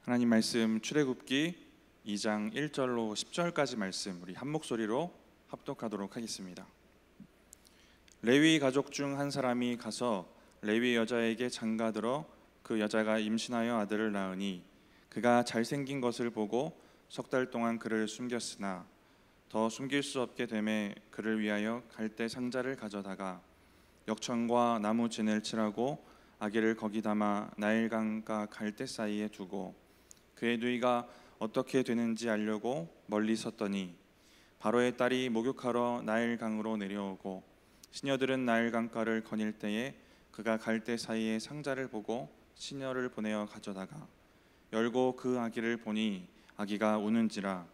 하나님 말씀 출애굽기 2장 1절로 10절까지 말씀 우리 한 목소리로 합독하도록 하겠습니다. 레위 가족 중 한 사람이 가서 레위 여자에게 장가들어 그 여자가 임신하여 아들을 낳으니 그가 잘생긴 것을 보고 석 달 동안 그를 숨겼으나 더 숨길 수 없게 되매 그를 위하여 갈대 상자를 가져다가 역청과 나무 진을 칠하고 아기를 거기 담아 나일강과 갈대 사이에 두고 그의 누이가 어떻게 되는지 알려고 멀리 섰더니 바로의 딸이 목욕하러 나일강으로 내려오고 시녀들은 나일강가를 거닐 때에 그가 갈대 사이에 상자를 보고 시녀를 보내어 가져다가 열고 그 아기를 보니 아기가 우는지라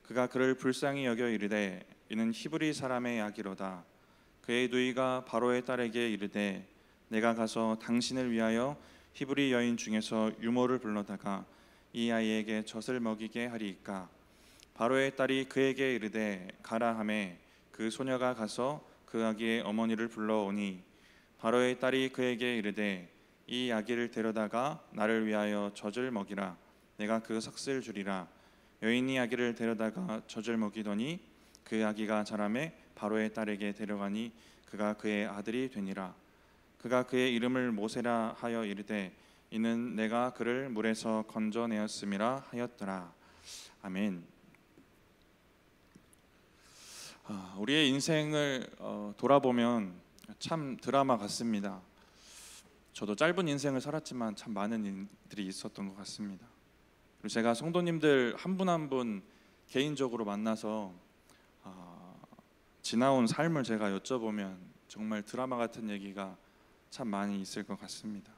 그가 그를 불쌍히 여겨 이르되 이는 히브리 사람의 아기로다. 그의 누이가 바로의 딸에게 이르되 내가 가서 당신을 위하여 히브리 여인 중에서 유모를 불러다가 이 아이에게 젖을 먹이게 하리이까. 바로의 딸이 그에게 이르되 가라 하매 그 소녀가 가서 그 아기의 어머니를 불러오니 바로의 딸이 그에게 이르되 이 아기를 데려다가 나를 위하여 젖을 먹이라. 내가 그 삭슬 주리라. 여인이 아기를 데려다가 젖을 먹이더니 그 아기가 자라매 바로의 딸에게 데려가니 그가 그의 아들이 되니라. 그가 그의 이름을 모세라 하여 이르되 이는 내가 그를 물에서 건져내었음이라 하였더라. 아멘. 우리의 인생을 돌아보면 참 드라마 같습니다. 저도 짧은 인생을 살았지만 참 많은 일들이 있었던 것 같습니다. 그리고 제가 성도님들 한 분 한 분 개인적으로 만나서 지나온 삶을 제가 여쭤보면 정말 드라마 같은 얘기가 참 많이 있을 것 같습니다.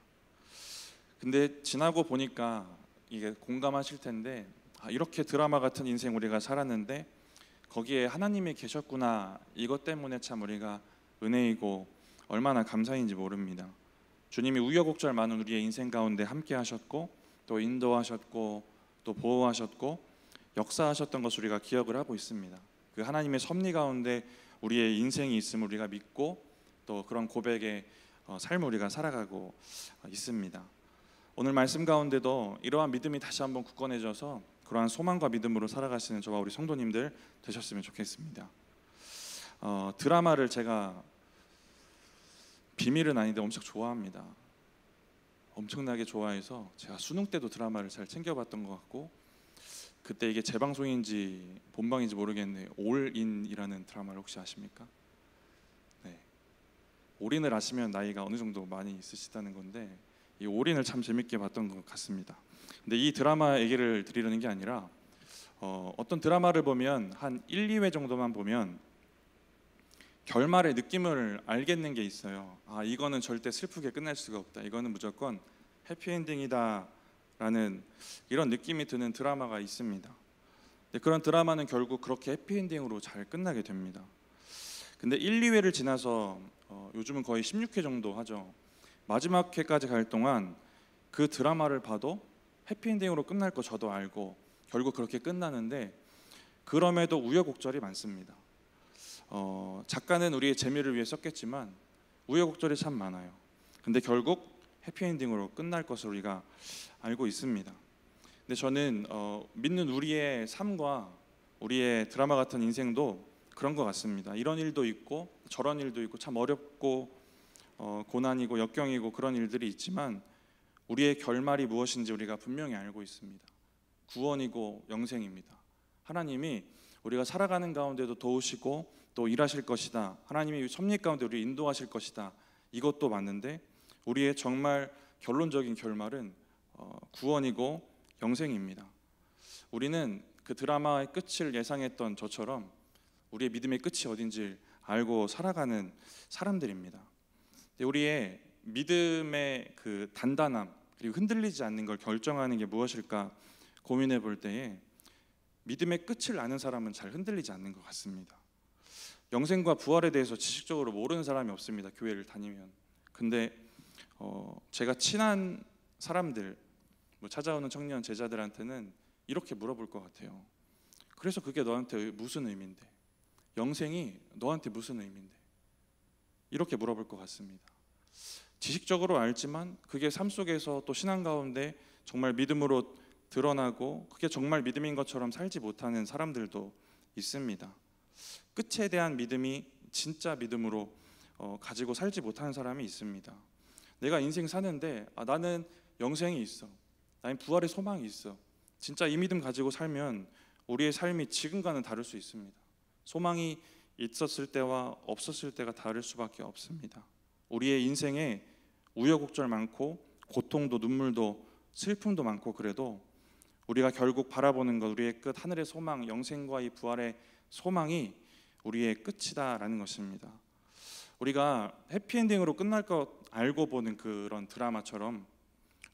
근데 지나고 보니까 이게 공감하실 텐데 이렇게 드라마 같은 인생 우리가 살았는데 거기에 하나님이 계셨구나, 이것 때문에 참 우리가 은혜이고 얼마나 감사인지 모릅니다. 주님이 우여곡절 많은 우리의 인생 가운데 함께 하셨고 또 인도하셨고 또 보호하셨고 역사하셨던 것을 우리가 기억을 하고 있습니다. 그 하나님의 섭리 가운데 우리의 인생이 있음을 우리가 믿고 또 그런 고백의 삶을 우리가 살아가고 있습니다. 오늘 말씀 가운데도 이러한 믿음이 다시 한번 굳건해져서 그러한 소망과 믿음으로 살아가시는 저와 우리 성도님들 되셨으면 좋겠습니다. 드라마를 제가 비밀은 아닌데 엄청 좋아합니다. 엄청나게 좋아해서 제가 수능 때도 드라마를 잘 챙겨봤던 것 같고, 그때 이게 재방송인지 본방인지 모르겠는데 올인이라는 드라마를 혹시 아십니까? 네. 올인을 아시면 나이가 어느 정도 많이 있으시다는 건데 이 올인을 참 재밌게 봤던 것 같습니다. 근데 이 드라마 얘기를 드리려는 게 아니라 어떤 드라마를 보면 한 1, 2회 정도만 보면 결말의 느낌을 알겠는 게 있어요. 이거는 절대 슬프게 끝날 수가 없다, 이거는 무조건 해피엔딩이다 라는 이런 느낌이 드는 드라마가 있습니다. 근데 그런 드라마는 결국 그렇게 해피엔딩으로 잘 끝나게 됩니다. 근데 1, 2회를 지나서 요즘은 거의 16회 정도 하죠. 마지막 회까지 갈 동안 그 드라마를 봐도 해피엔딩으로 끝날 거 저도 알고 결국 그렇게 끝나는데 그럼에도 우여곡절이 많습니다. 작가는 우리의 재미를 위해 썼겠지만 우여곡절이 참 많아요. 근데 결국 해피엔딩으로 끝날 것을 우리가 알고 있습니다. 근데 저는 믿는 우리의 삶과 우리의 드라마 같은 인생도 그런 것 같습니다. 이런 일도 있고 저런 일도 있고 참 어렵고 고난이고 역경이고 그런 일들이 있지만 우리의 결말이 무엇인지 우리가 분명히 알고 있습니다. 구원이고 영생입니다. 하나님이 우리가 살아가는 가운데도 도우시고 또 일하실 것이다, 하나님이 섭리 가운데 우리를 인도하실 것이다, 이것도 맞는데 우리의 정말 결론적인 결말은 구원이고 영생입니다. 우리는 그 드라마의 끝을 예상했던 저처럼 우리의 믿음의 끝이 어딘지 알고 살아가는 사람들입니다. 우리의 믿음의 그 단단함 그리고 흔들리지 않는 걸 결정하는 게 무엇일까 고민해 볼 때에 믿음의 끝을 아는 사람은 잘 흔들리지 않는 것 같습니다. 영생과 부활에 대해서 지식적으로 모르는 사람이 없습니다, 교회를 다니면. 근데 제가 친한 사람들, 찾아오는 청년 제자들한테는 이렇게 물어볼 것 같아요. 그래서 그게 너한테 무슨 의미인데? 영생이 너한테 무슨 의미인데? 이렇게 물어볼 것 같습니다. 지식적으로 알지만 그게 삶 속에서 또 신앙 가운데 정말 믿음으로 드러나고 그게 정말 믿음인 것처럼 살지 못하는 사람들도 있습니다. 끝에 대한 믿음이 진짜 믿음으로 가지고 살지 못하는 사람이 있습니다. 내가 인생 사는데 나는 영생이 있어, 나는 부활의 소망이 있어, 진짜 이 믿음 가지고 살면 우리의 삶이 지금과는 다를 수 있습니다. 소망이 있었을 때와 없었을 때가 다를 수밖에 없습니다. 우리의 인생에 우여곡절 많고 고통도 눈물도 슬픔도 많고 그래도 우리가 결국 바라보는 것, 우리의 끝, 하늘의 소망, 영생과 이 부활의 소망이 우리의 끝이다라는 것입니다. 우리가 해피엔딩으로 끝날 것 알고 보는 그런 드라마처럼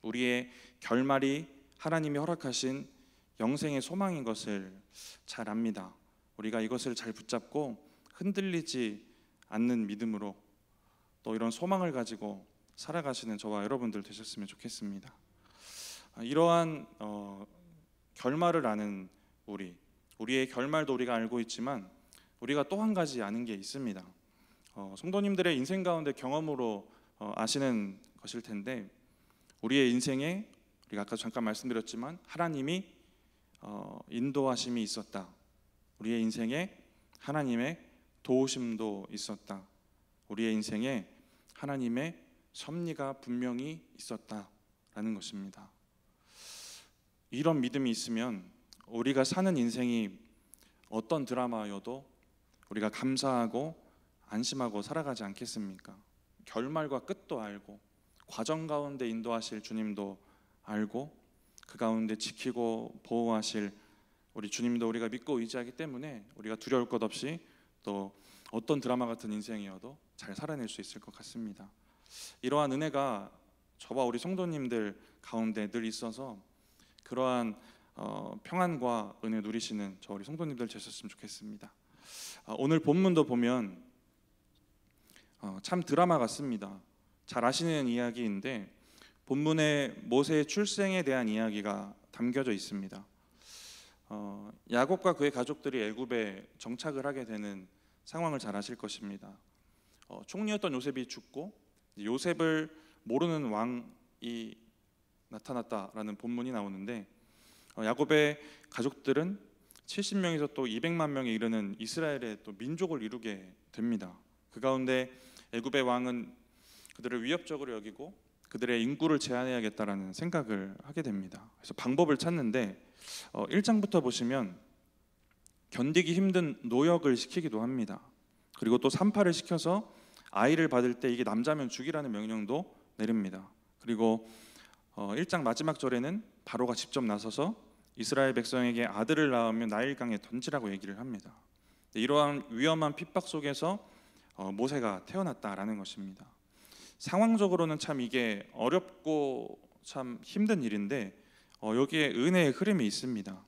우리의 결말이 하나님이 허락하신 영생의 소망인 것을 잘 압니다. 우리가 이것을 잘 붙잡고 흔들리지 않는 믿음으로 또 이런 소망을 가지고 살아가시는 저와 여러분들 되셨으면 좋겠습니다. 이러한 결말을 아는 우리의 결말도 우리가 알고 있지만 우리가 또 한 가지 아는 게 있습니다. 성도님들의 인생 가운데 경험으로 아시는 것일 텐데 우리의 인생에 우리가 아까 잠깐 말씀드렸지만 하나님이 인도하심이 있었다. 우리의 인생에 하나님의 도우심도 있었다. 우리의 인생에 하나님의 섭리가 분명히 있었다라는 것입니다. 이런 믿음이 있으면 우리가 사는 인생이 어떤 드라마여도 우리가 감사하고 안심하고 살아가지 않겠습니까? 결말과 끝도 알고 과정 가운데 인도하실 주님도 알고 그 가운데 지키고 보호하실 우리 주님도 우리가 믿고 의지하기 때문에 우리가 두려울 것 없이 또 어떤 드라마 같은 인생이어도 잘 살아낼 수 있을 것 같습니다. 이러한 은혜가 저와 우리 성도님들 가운데 늘 있어서 그러한 평안과 은혜 누리시는 저 우리 성도님들 되셨으면 좋겠습니다. 오늘 본문도 보면 참 드라마 같습니다. 잘 아시는 이야기인데 본문에 모세의 출생에 대한 이야기가 담겨져 있습니다. 야곱과 그의 가족들이 애굽에 정착을 하게 되는 상황을 잘 아실 것입니다. 총리였던 요셉이 죽고 요셉을 모르는 왕이 나타났다라는 본문이 나오는데 야곱의 가족들은 70명에서 또 200만 명에 이르는 이스라엘의 또 민족을 이루게 됩니다. 그 가운데 애굽의 왕은 그들을 위협적으로 여기고 그들의 인구를 제한해야겠다라는 생각을 하게 됩니다. 그래서 방법을 찾는데 1장부터 보시면 견디기 힘든 노역을 시키기도 합니다. 그리고 또 산파를 시켜서 아이를 받을 때 이게 남자면 죽이라는 명령도 내립니다. 그리고 1장 마지막 절에는 바로가 직접 나서서 이스라엘 백성에게 아들을 낳으면 나일강에 던지라고 얘기를 합니다. 이러한 위험한 핍박 속에서 모세가 태어났다라는 것입니다. 상황적으로는 참 이게 어렵고 참 힘든 일인데 여기에 은혜의 흐름이 있습니다.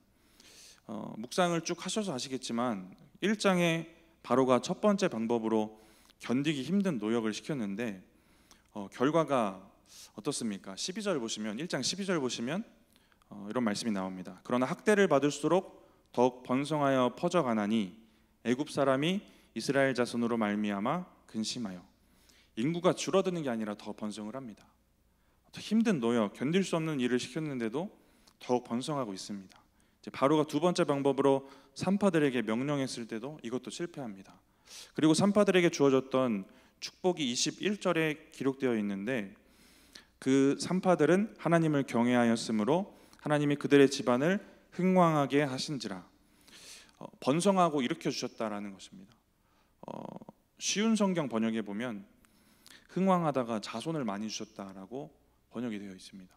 묵상을 쭉 하셔서 아시겠지만 1장에 바로가 첫 번째 방법으로 견디기 힘든 노역을 시켰는데 결과가 어떻습니까? 12절 보시면 1장 12절 보시면 이런 말씀이 나옵니다. 그러나 학대를 받을수록 더욱 번성하여 퍼져가나니 애굽 사람이 이스라엘 자손으로 말미암아 근심하여. 인구가 줄어드는 게 아니라 더 번성을 합니다. 더 힘든 노역, 견딜 수 없는 일을 시켰는데도 더욱 번성하고 있습니다. 이제 바로가 두 번째 방법으로 산파들에게 명령했을 때도 이것도 실패합니다. 그리고 산파들에게 주어졌던 축복이 21절에 기록되어 있는데 그 산파들은 하나님을 경외하였으므로 하나님이 그들의 집안을 흥왕하게 하신지라. 번성하고 일으켜 주셨다라는 것입니다. 쉬운 성경 번역에 보면 흥왕하다가 자손을 많이 주셨다라고 번역이 되어 있습니다.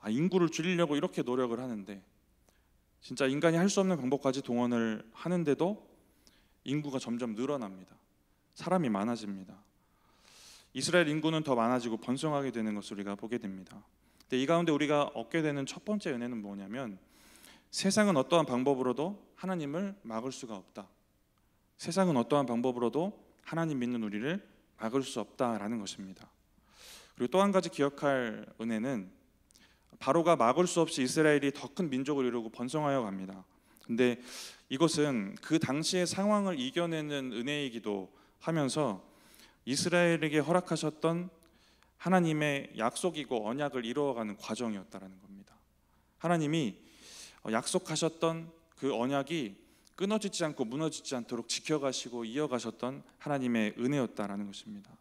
인구를 줄이려고 이렇게 노력을 하는데 진짜 인간이 할 수 없는 방법까지 동원을 하는데도 인구가 점점 늘어납니다. 사람이 많아집니다. 이스라엘 인구는 더 많아지고 번성하게 되는 것을 우리가 보게 됩니다. 근데 이 가운데 우리가 얻게 되는 첫 번째 은혜는 뭐냐면 세상은 어떠한 방법으로도 하나님을 막을 수가 없다. 세상은 어떠한 방법으로도 하나님 믿는 우리를 막을 수 없다라는 것입니다. 그리고 또 한 가지 기억할 은혜는 바로가 막을 수 없이 이스라엘이 더 큰 민족을 이루고 번성하여 갑니다. 근데 이것은 그 당시의 상황을 이겨내는 은혜이기도 하면서 이스라엘에게 허락하셨던 하나님의 약속이고 언약을 이루어가는 과정이었다라는 겁니다. 하나님이 약속하셨던 그 언약이 끊어지지 않고 무너지지 않도록 지켜가시고 이어가셨던 하나님의 은혜였다라는 것입니다.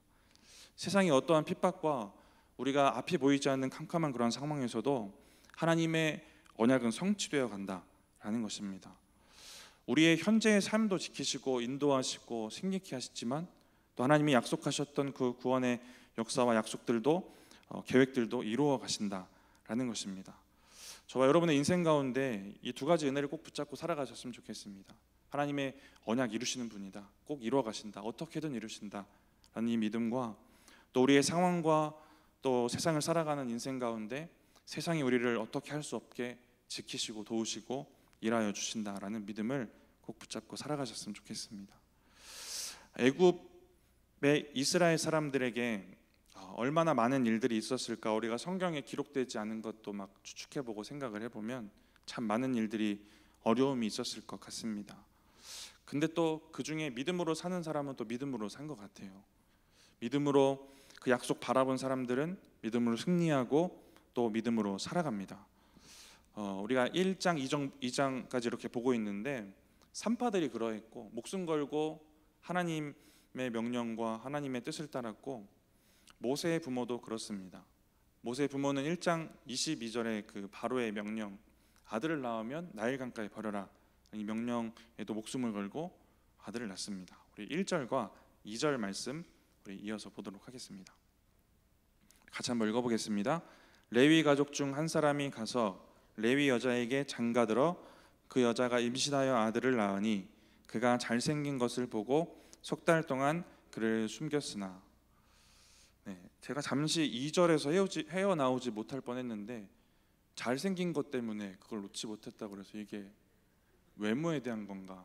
세상의 어떠한 핍박과 우리가 앞이 보이지 않는 캄캄한 그런 상황에서도 하나님의 언약은 성취되어 간다라는 것입니다. 우리의 현재의 삶도 지키시고 인도하시고 생기게 하시지만 또 하나님이 약속하셨던 그 구원의 역사와 약속들도 계획들도 이루어 가신다라는 것입니다. 저와 여러분의 인생 가운데 이 두 가지 은혜를 꼭 붙잡고 살아가셨으면 좋겠습니다. 하나님의 언약 이루시는 분이다, 꼭 이루어 가신다, 어떻게든 이루신다 라는 이 믿음과 또 우리의 상황과 또 세상을 살아가는 인생 가운데 세상이 우리를 어떻게 할 수 없게 지키시고 도우시고 일하여 주신다라는 믿음을 꼭 붙잡고 살아가셨으면 좋겠습니다. 애굽의 이스라엘 사람들에게 얼마나 많은 일들이 있었을까, 우리가 성경에 기록되지 않은 것도 막 추측해보고 생각을 해보면 참 많은 일들이 어려움이 있었을 것 같습니다. 근데 또 그 중에 믿음으로 사는 사람은 또 믿음으로 산 것 같아요. 믿음으로 그 약속 바라본 사람들은 믿음으로 승리하고 또 믿음으로 살아갑니다. 우리가 1장, 2장까지 이렇게 보고 있는데 산파들이 그러했고 목숨 걸고 하나님의 명령과 하나님의 뜻을 따랐고, 모세의 부모도 그렇습니다. 모세의 부모는 1장 22절에 그 바로의 명령, 아들을 낳으면 나일 강가에 버려라, 이 명령에도 목숨을 걸고 아들을 낳습니다. 우리 1절과 2절 말씀 우리 이어서 보도록 하겠습니다. 같이 한번 읽어보겠습니다. 레위 가족 중 한 사람이 가서 레위 여자에게 장가들어 그 여자가 임신하여 아들을 낳으니 그가 잘생긴 것을 보고 석 달 동안 그를 숨겼으나, 제가 잠시 2절에서 헤어나오지 못할 뻔했는데 잘생긴 것 때문에 그걸 놓지 못했다고 그래서 이게 외모에 대한 건가,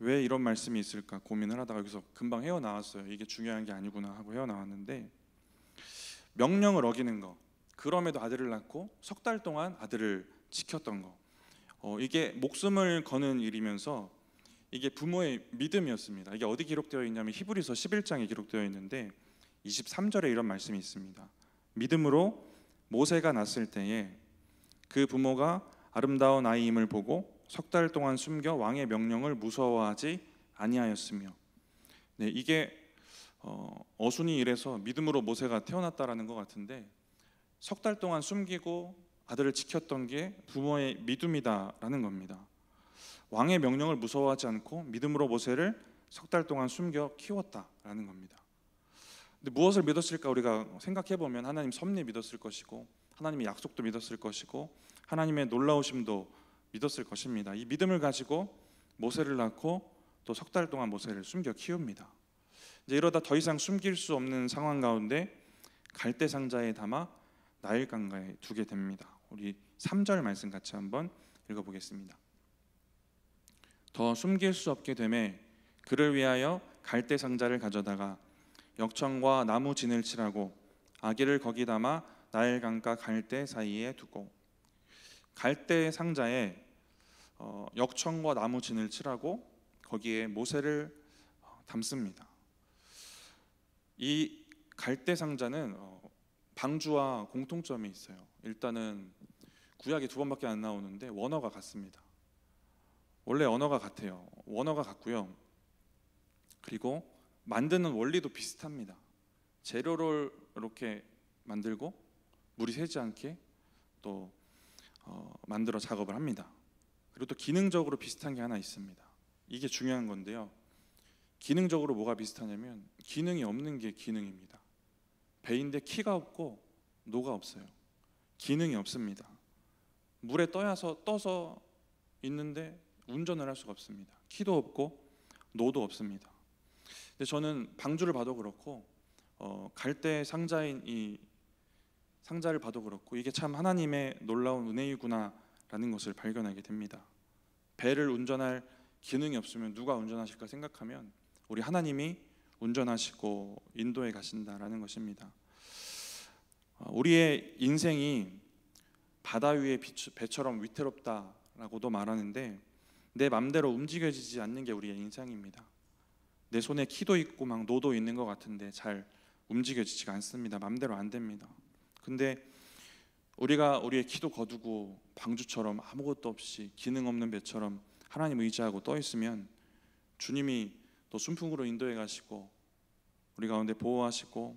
왜 이런 말씀이 있을까 고민을 하다가 여기서 금방 헤어나왔어요. 이게 중요한 게 아니구나 하고 헤어나왔는데, 명령을 어기는 거, 그럼에도 아들을 낳고 석 달 동안 아들을 지켰던 거, 이게 목숨을 거는 일이면서 이게 부모의 믿음이었습니다. 이게 어디 기록되어 있냐면 히브리서 11장에 기록되어 있는데 23절에 이런 말씀이 있습니다. 믿음으로 모세가 낳았을 때에 그 부모가 아름다운 아이임을 보고 석 달 동안 숨겨 왕의 명령을 무서워하지 아니하였으며, 이게 어순이 이래서 믿음으로 모세가 태어났다라는 것 같은데 석 달 동안 숨기고 아들을 지켰던 게 부모의 믿음이다라는 겁니다. 왕의 명령을 무서워하지 않고 믿음으로 모세를 석 달 동안 숨겨 키웠다라는 겁니다. 근데 무엇을 믿었을까 우리가 생각해 보면 하나님 섭리 믿었을 것이고 하나님의 약속도 믿었을 것이고 하나님의 놀라우심도 믿었을 것입니다. 이 믿음을 가지고 모세를 낳고 또 석 달 동안 모세를 숨겨 키웁니다. 이제 이러다 더 이상 숨길 수 없는 상황 가운데 갈대 상자에 담아 나일 강가에 두게 됩니다. 우리 3절 말씀 같이 한번 읽어보겠습니다. 더 숨길 수 없게 되매 그를 위하여 갈대 상자를 가져다가 역청과 나무 진을 칠하고 아기를 거기 담아 나일 강가 갈대 사이에 두고, 갈대 상자에 역청과 나무 진을 칠하고 거기에 모세를 담습니다. 이 갈대 상자는 방주와 공통점이 있어요. 일단은 구약이 2번밖에 안 나오는데 원어가 같습니다. 원래 언어가 같아요. 원어가 같고요. 그리고 만드는 원리도 비슷합니다. 재료를 이렇게 만들고 물이 새지 않게 또 만들어 작업을 합니다. 그리고 또 기능적으로 비슷한 게 하나 있습니다. 이게 중요한 건데요. 기능적으로 뭐가 비슷하냐면 기능이 없는 게 기능입니다. 배인데 키가 없고 노가 없어요. 기능이 없습니다. 물에 떠서 있는데 운전을 할 수가 없습니다. 키도 없고 노도 없습니다. 근데 저는 방주를 봐도 그렇고 갈대 상자인 이 상자를 봐도 그렇고 이게 참 하나님의 놀라운 은혜이구나라는 것을 발견하게 됩니다. 배를 운전할 기능이 없으면 누가 운전하실까 생각하면 우리 하나님이 운전하시고 인도해 가신다라는 것입니다. 우리의 인생이 바다 위의 배처럼 위태롭다라고도 말하는데 내 맘대로 움직여지지 않는 게 우리의 인생입니다. 내 손에 키도 있고 막 노도 있는 것 같은데 잘 움직여지지가 않습니다. 맘대로 안 됩니다. 근데 우리가 우리의 키도 거두고 방주처럼 아무것도 없이 기능 없는 배처럼 하나님 의지하고 떠 있으면 주님이 또 순풍으로 인도해 가시고 우리 가운데 보호하시고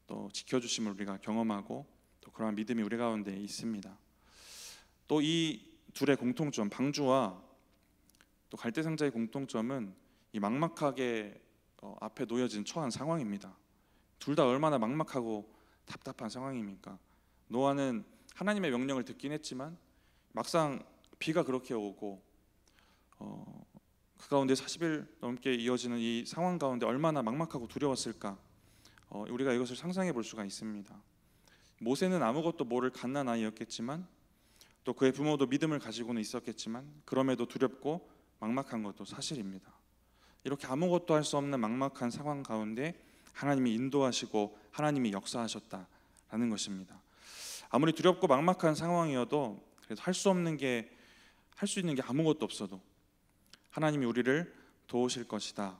또 지켜주심을 우리가 경험하고 또 그러한 믿음이 우리 가운데 있습니다. 또 이 둘의 공통점, 방주와 또 갈대상자의 공통점은 이 막막하게 앞에 놓여진 처한 상황입니다. 둘 다 얼마나 막막하고 답답한 상황입니까? 노아는 하나님의 명령을 듣긴 했지만 막상 비가 그렇게 오고 그 가운데 40일 넘게 이어지는 이 상황 가운데 얼마나 막막하고 두려웠을까, 우리가 이것을 상상해 볼 수가 있습니다. 모세는 아무것도 모를 갓난아이였겠지만 또 그의 부모도 믿음을 가지고는 있었겠지만 그럼에도 두렵고 막막한 것도 사실입니다. 이렇게 아무것도 할 수 없는 막막한 상황 가운데 하나님이 인도하시고 하나님이 역사하셨다라는 것입니다. 아무리 두렵고 막막한 상황이어도 그래도 할 수 있는 게 아무것도 없어도 하나님이 우리를 도우실 것이다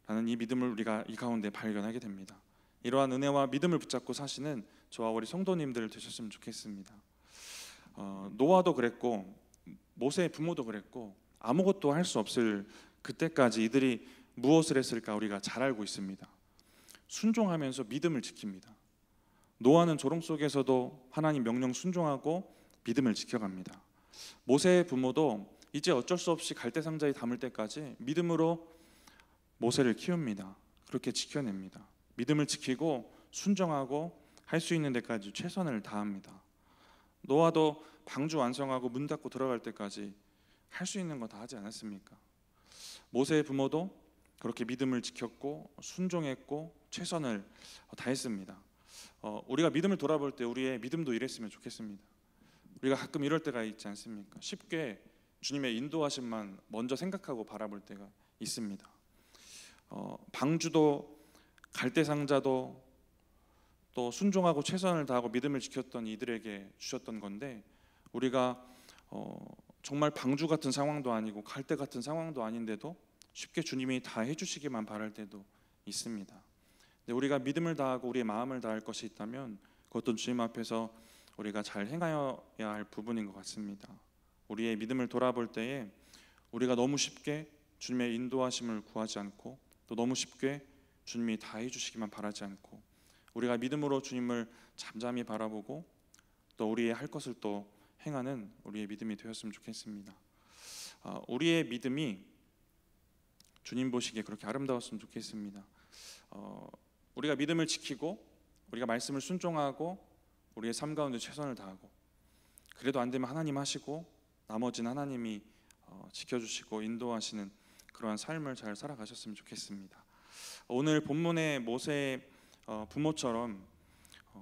라는 이 믿음을 우리가 이 가운데 발견하게 됩니다. 이러한 은혜와 믿음을 붙잡고 사시는 저와 우리 성도님들 되셨으면 좋겠습니다. 노아도 그랬고 모세의 부모도 그랬고 아무것도 할 수 없을 그때까지 이들이 무엇을 했을까 우리가 잘 알고 있습니다. 순종하면서 믿음을 지킵니다. 노아는 조롱 속에서도 하나님 명령 순종하고 믿음을 지켜갑니다. 모세의 부모도 이제 어쩔 수 없이 갈대상자에 담을 때까지 믿음으로 모세를 키웁니다. 그렇게 지켜냅니다. 믿음을 지키고 순종하고 할 수 있는 데까지 최선을 다합니다. 노아도 방주 완성하고 문 닫고 들어갈 때까지 할 수 있는 거 다 하지 않았습니까? 모세의 부모도 그렇게 믿음을 지켰고 순종했고 최선을 다했습니다. 우리가 믿음을 돌아볼 때 우리의 믿음도 이랬으면 좋겠습니다. 우리가 가끔 이럴 때가 있지 않습니까? 쉽게 주님의 인도하심만 먼저 생각하고 바라볼 때가 있습니다. 방주도 갈대상자도 또 순종하고 최선을 다하고 믿음을 지켰던 이들에게 주셨던 건데 우리가 정말 방주 같은 상황도 아니고 갈대 같은 상황도 아닌데도 쉽게 주님이 다 해주시기만 바랄 때도 있습니다. 근데 우리가 믿음을 다하고 우리의 마음을 다할 것이 있다면 그것도 주님 앞에서 우리가 잘 행하여야 할 부분인 것 같습니다. 우리의 믿음을 돌아볼 때에 우리가 너무 쉽게 주님의 인도하심을 구하지 않고 또 너무 쉽게 주님이 다 해주시기만 바라지 않고 우리가 믿음으로 주님을 잠잠히 바라보고 또 우리의 할 것을 또 행하는 우리의 믿음이 되었으면 좋겠습니다. 우리의 믿음이 주님 보시기에 그렇게 아름다웠으면 좋겠습니다. 우리가 믿음을 지키고 우리가 말씀을 순종하고 우리의 삶 가운데 최선을 다하고 그래도 안 되면 하나님 하시고 나머지는 하나님이 지켜주시고 인도하시는 그러한 삶을 잘 살아가셨으면 좋겠습니다. 오늘 본문의 모세의 부모처럼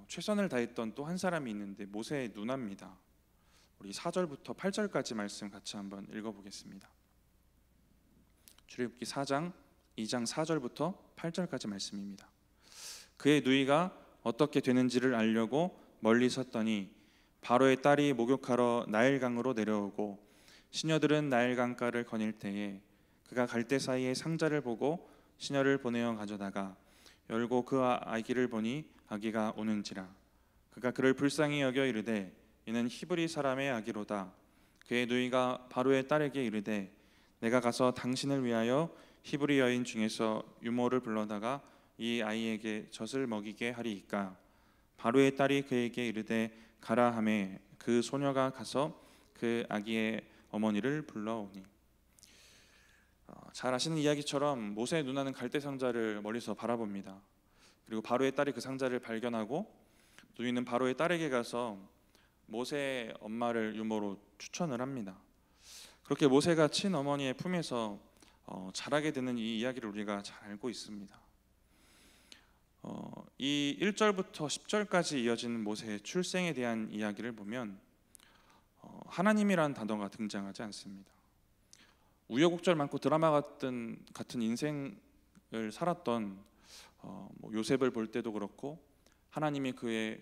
최선을 다했던 또 한 사람이 있는데 모세의 누나입니다. 우리 4절부터 8절까지 말씀 같이 한번 읽어보겠습니다. 출애굽기 4장 2장 4절부터 8절까지 말씀입니다. 그의 누이가 어떻게 되는지를 알려고 멀리 섰더니 바로의 딸이 목욕하러 나일강으로 내려오고 시녀들은 나일강가를 거닐 때에 그가 갈대 사이에 상자를 보고 시녀를 보내어 가져다가 열고 그 아기를 보니 아기가 우는지라. 그가 그를 불쌍히 여겨 이르되 이는 히브리 사람의 아기로다. 그의 누이가 바로의 딸에게 이르되 내가 가서 당신을 위하여 히브리 여인 중에서 유모를 불러다가 이 아이에게 젖을 먹이게 하리이까. 바로의 딸이 그에게 이르되 가라 하매 그 소녀가 가서 그 아기의 어머니를 불러오니. 잘 아시는 이야기처럼 모세의 누나는 갈대 상자를 멀리서 바라봅니다. 그리고 바로의 딸이 그 상자를 발견하고 누이는 바로의 딸에게 가서 모세의 엄마를 유모로 추천을 합니다. 그렇게 모세가 친어머니의 품에서 자라게 되는 이 이야기를 우리가 잘 알고 있습니다. 이 1절부터 10절까지 이어지는 모세의 출생에 대한 이야기를 보면 하나님이라는 단어가 등장하지 않습니다. 우여곡절 많고 드라마 같은 인생을 살았던 요셉을 볼 때도 그렇고 하나님이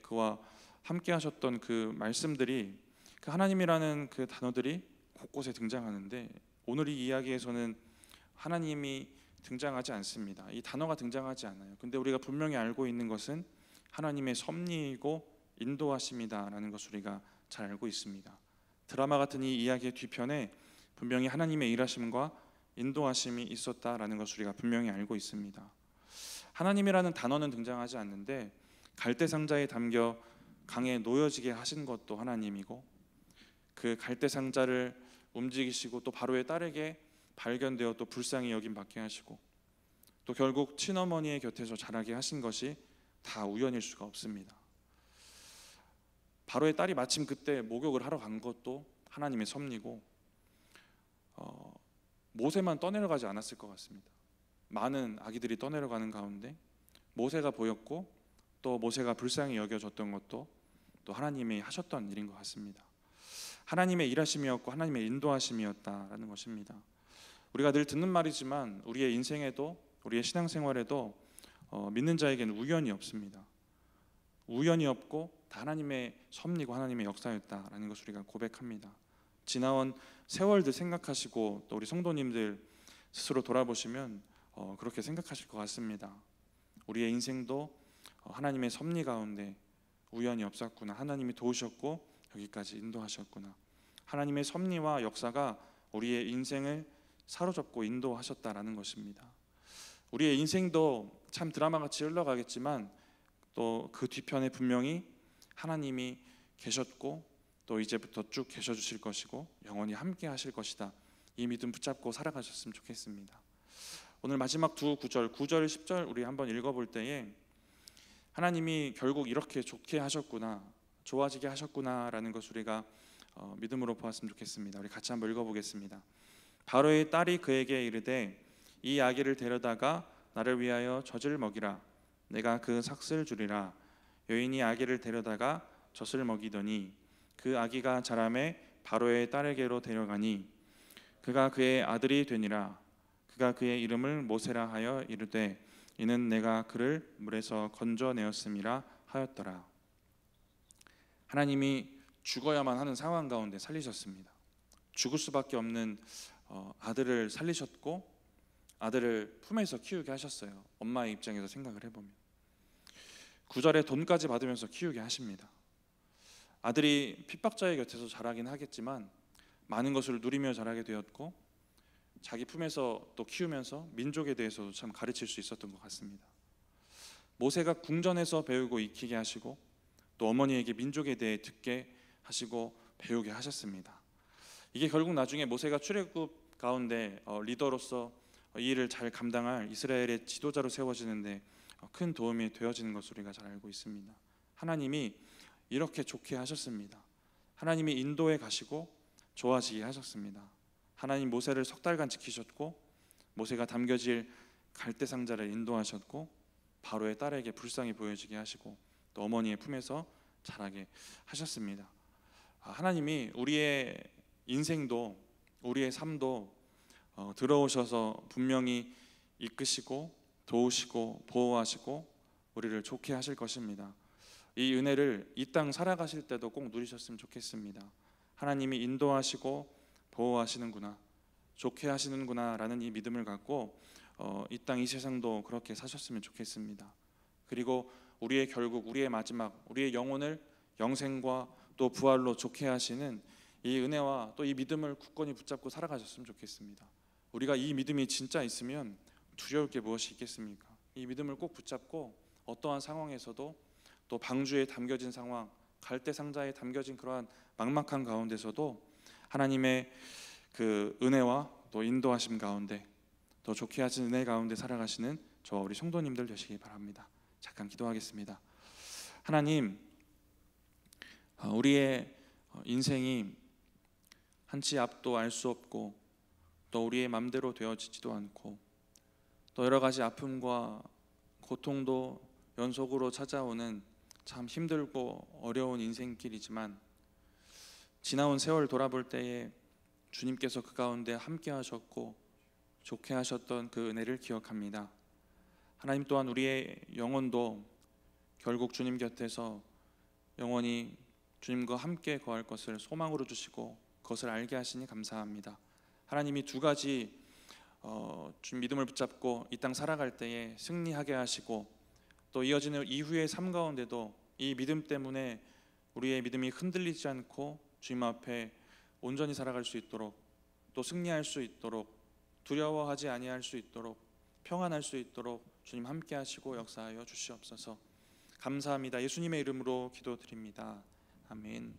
그와 함께 하셨던 그 말씀들이 그 하나님이라는 그 단어들이 곳곳에 등장하는데 오늘 이 이야기에서는 하나님이 등장하지 않습니다. 이 단어가 등장하지 않아요. 근데 우리가 분명히 알고 있는 것은 하나님의 섭리이고 인도하심이다라는 것을 우리가 잘 알고 있습니다. 드라마 같은 이 이야기의 뒤편에 분명히 하나님의 일하심과 인도하심이 있었다라는 것을 우리가 분명히 알고 있습니다. 하나님이라는 단어는 등장하지 않는데 갈대 상자에 담겨 강에 놓여지게 하신 것도 하나님이고, 그 갈대 상자를 움직이시고 또 바로의 딸에게 발견되어 또 불쌍히 여김 받게 하시고, 또 결국 친어머니의 곁에서 자라게 하신 것이 다 우연일 수가 없습니다. 바로의 딸이 마침 그때 목욕을 하러 간 것도 하나님의 섭리고, 모세만 떠내려가지 않았을 것 같습니다. 많은 아기들이 떠내려가는 가운데 모세가 보였고, 또 모세가 불쌍히 여겨졌던 것도 또 하나님이 하셨던 일인 것 같습니다. 하나님의 일하심이었고 하나님의 인도하심이었다라는 것입니다. 우리가 늘 듣는 말이지만 우리의 인생에도, 우리의 신앙생활에도 믿는 자에게는 우연이 없습니다. 우연이 없고 다 하나님의 섭리고 하나님의 역사였다라는 것을 우리가 고백합니다. 지나온 세월들 생각하시고 또 우리 성도님들 스스로 돌아보시면 그렇게 생각하실 것 같습니다. 우리의 인생도 하나님의 섭리 가운데 우연이 없었구나, 하나님이 도우셨고 여기까지 인도하셨구나, 하나님의 섭리와 역사가 우리의 인생을 사로잡고 인도하셨다라는 것입니다. 우리의 인생도 참 드라마같이 흘러가겠지만 또 그 뒤편에 분명히 하나님이 계셨고 또 이제부터 쭉 계셔 주실 것이고 영원히 함께 하실 것이다, 이 믿음 붙잡고 살아가셨으면 좋겠습니다. 오늘 마지막 두 구절, 9절 10절 우리 한번 읽어볼 때에 하나님이 결국 이렇게 좋게 하셨구나, 좋아지게 하셨구나 라는 것을 우리가 믿음으로 보았으면 좋겠습니다. 우리 같이 한번 읽어보겠습니다. 바로의 딸이 그에게 이르되 이 아기를 데려다가 나를 위하여 젖을 먹이라. 내가 그 삭슬 주리라. 여인이 아기를 데려다가 젖을 먹이더니 그 아기가 자라매 바로의 딸에게로 데려가니 그가 그의 아들이 되니라. 그가 그의 이름을 모세라 하여 이르되 이는 내가 그를 물에서 건져내었음이라 하였더라. 하나님이 죽어야만 하는 상황 가운데 살리셨습니다. 죽을 수밖에 없는 아들을 살리셨고 아들을 품에서 키우게 하셨어요. 엄마의 입장에서 생각을 해보면 9절에 돈까지 받으면서 키우게 하십니다. 아들이 핍박자의 곁에서 자라긴 하겠지만 많은 것을 누리며 자라게 되었고 자기 품에서 또 키우면서 민족에 대해서도 참 가르칠 수 있었던 것 같습니다. 모세가 궁전에서 배우고 익히게 하시고 또 어머니에게 민족에 대해 듣게 하시고 배우게 하셨습니다. 이게 결국 나중에 모세가 출애굽 가운데 리더로서 이 일을 잘 감당할 이스라엘의 지도자로 세워지는데 큰 도움이 되어지는 것을 우리가 잘 알고 있습니다. 하나님이 이렇게 좋게 하셨습니다. 하나님이 인도에 가시고 좋아지게 하셨습니다. 하나님 모세를 석 달간 지키셨고 모세가 담겨질 갈대 상자를 인도하셨고 바로의 딸에게 불쌍히 보여지게 하시고 또 어머니의 품에서 자라게 하셨습니다. 하나님이 우리의 인생도 우리의 삶도 들어오셔서 분명히 이끄시고 도우시고 보호하시고 우리를 좋게 하실 것입니다. 이 은혜를 이 땅 살아가실 때도 꼭 누리셨으면 좋겠습니다. 하나님이 인도하시고 보호하시는구나, 좋게 하시는구나 라는 이 믿음을 갖고 이 땅 이 세상도 그렇게 사셨으면 좋겠습니다. 그리고 우리의 결국, 우리의 마지막, 우리의 영혼을 영생과 또 부활로 좋게 하시는 이 은혜와 또 이 믿음을 굳건히 붙잡고 살아가셨으면 좋겠습니다. 우리가 이 믿음이 진짜 있으면 두려울 게 무엇이 있겠습니까? 이 믿음을 꼭 붙잡고 어떠한 상황에서도 또 방주에 담겨진 상황, 갈대 상자에 담겨진 그러한 막막한 가운데서도 하나님의 그 은혜와 또 인도하심 가운데 더 좋게 하신 은혜 가운데 살아가시는 저와 우리 성도님들 되시기 바랍니다. 잠깐 기도하겠습니다. 하나님, 우리의 인생이 한치 앞도 알 수 없고 또 우리의 맘대로 되어지지도 않고 또 여러 가지 아픔과 고통도 연속으로 찾아오는 참 힘들고 어려운 인생길이지만 지나온 세월 돌아볼 때에 주님께서 그 가운데 함께 하셨고 좋게 하셨던 그 은혜를 기억합니다. 하나님 또한 우리의 영혼도 결국 주님 곁에서 영원히 주님과 함께 거할 것을 소망으로 주시고 그것을 알게 하시니 감사합니다. 하나님이 두 가지 주님 믿음을 붙잡고 이 땅 살아갈 때에 승리하게 하시고 또 이어지는 이후의 삶 가운데도 이 믿음 때문에 우리의 믿음이 흔들리지 않고 주님 앞에 온전히 살아갈 수 있도록, 또 승리할 수 있도록, 두려워하지 아니할 수 있도록, 평안할 수 있도록 주님 함께 하시고 역사하여 주시옵소서. 감사합니다. 예수님의 이름으로 기도드립니다. 아멘.